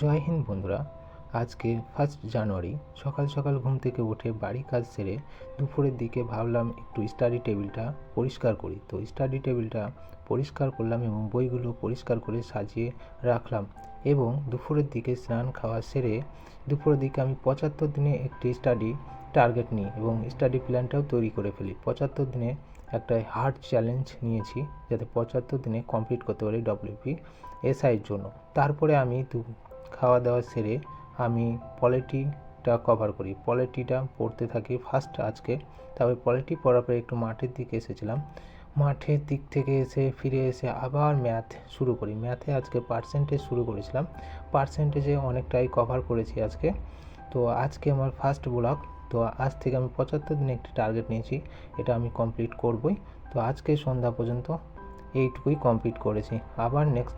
জয় হিন্দ বন্ধুরা। আজকে 1 জানুয়ারি সকাল সকাল ঘুম থেকে উঠে বাড়ি কাজ সেরে দুপুরের দিকে ভাবলাম একটু স্টাডি টেবিলটা পরিষ্কার করি। তো স্টাডি টেবিলটা পরিষ্কার করলাম এবং বইগুলো পরিষ্কার করে সাজিয়ে রাখলাম এবং দুপুরের দিকে স্নান খাওয়া সেরে দুপুরের দিকে আমি 75 দিনে একটি স্টাডি টার্গেট নিই এবং স্টাডি প্ল্যানটাও তৈরি করে ফেলি। 75 দিনে একটা হার্ড চ্যালেঞ্জ নিয়েছি যাতে 75 দিনে কমপ্লিট করতে পারি WPSIর জন্য। তারপরে আমি খাওয়া দাওয়া সেরে আমি পলিটিটা কভার করি, পলিটিটা পড়তে থাকি ফার্স্ট আজকে। তারপরে পলিটি পড়ার পরে একটু মাঠের দিকে এসেছিলাম, মাঠের দিক থেকে ফিরে এসে আবার ম্যাথ শুরু করি। ম্যাথে আজকে পার্সেন্টেজ শুরু করেছিলাম, পার্সেন্টেজে অনেকটাই কভার করেছি আজকে। তো আজকে আমার ফার্স্ট ব্লগ। তো আজ থেকে আমি 75 দিনে একটি টার্গেট নিয়েছি, এটা আমি কমপ্লিট করবই। তো আজকে সন্ধ্যা পর্যন্ত এইটুকুই কমপ্লিট করেছি। আবার নেক্সট